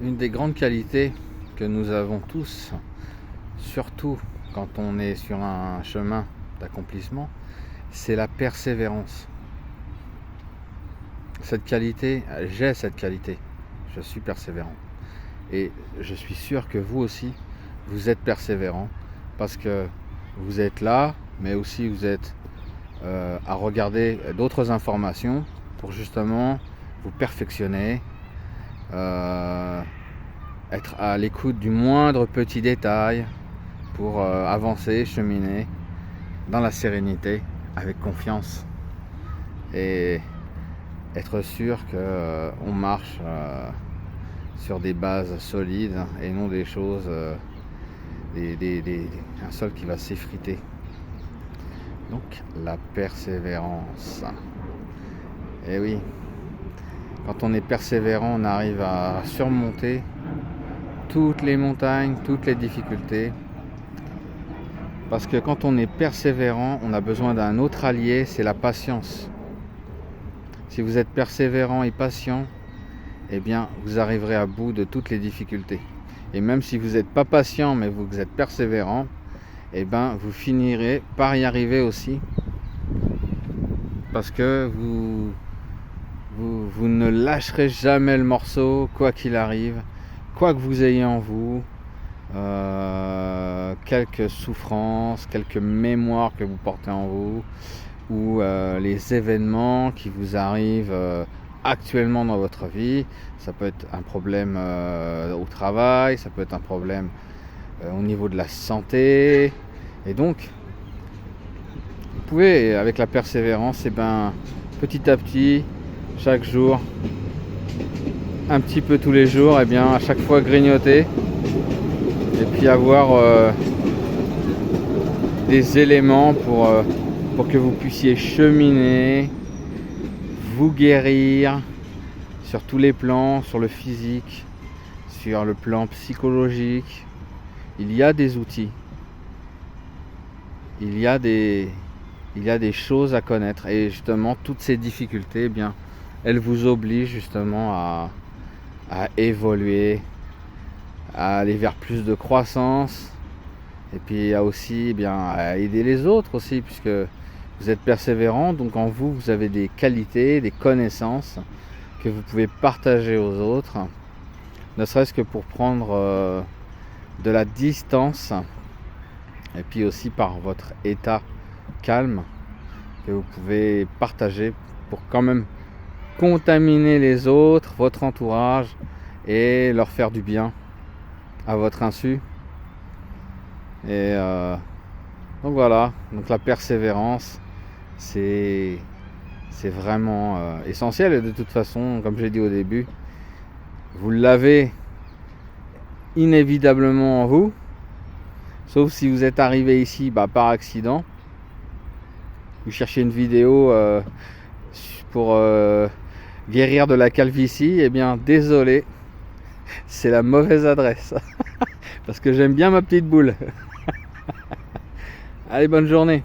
Une des grandes qualités que nous avons tous, surtout quand on est sur un chemin d'accomplissement, c'est la persévérance. Cette qualité, j'ai cette qualité, je suis persévérant. Et je suis sûr que vous aussi, vous êtes persévérant parce que vous êtes là, mais aussi vous êtes à regarder d'autres informations pour justement vous perfectionner, être à l'écoute du moindre petit détail pour avancer, cheminer dans la sérénité, avec confiance et être sûr qu'on marche sur des bases solides et non des choses, un sol qui va s'effriter. Donc la persévérance. Et oui, quand on est persévérant, on arrive à surmonter toutes les montagnes, toutes les difficultés. Parce que quand on est persévérant, on a besoin d'un autre allié, c'est la patience. Si vous êtes persévérant et patient, eh bien, vous arriverez à bout de toutes les difficultés. Et même si vous n'êtes pas patient, mais vous êtes persévérant, eh bien, vous finirez par y arriver aussi. Parce que vous ne lâcherez jamais le morceau, quoi qu'il arrive, quoi que vous ayez en vous, quelques souffrances, quelques mémoires que vous portez en vous, ou les événements qui vous arrivent actuellement dans votre vie. Ça peut être un problème au travail, ça peut être un problème au niveau de la santé. Et donc, vous pouvez, avec la persévérance, petit à petit, chaque jour, un petit peu tous les jours, à chaque fois grignoter et puis avoir des éléments pour que vous puissiez cheminer, vous guérir sur tous les plans, sur le physique, sur le plan psychologique. Il y a des outils, il y a des choses à connaître, et justement toutes ces difficultés, elles vous obligent justement à évoluer, à aller vers plus de croissance, et puis aussi à aider les autres aussi, puisque vous êtes persévérant, donc en vous, vous avez des qualités, des connaissances que vous pouvez partager aux autres, ne serait-ce que pour prendre de la distance, et puis aussi par votre état calme que vous pouvez partager pour quand même contaminer les autres, votre entourage, et leur faire du bien à votre insu. Et donc voilà, donc la persévérance, c'est vraiment essentiel. Et de toute façon, comme j'ai dit au début, vous l'avez inévitablement en vous, sauf si vous êtes arrivé ici par accident. Vous cherchez une vidéo pour guérir de la calvitie, désolé, c'est la mauvaise adresse. Parce que j'aime bien ma petite boule. Allez, bonne journée.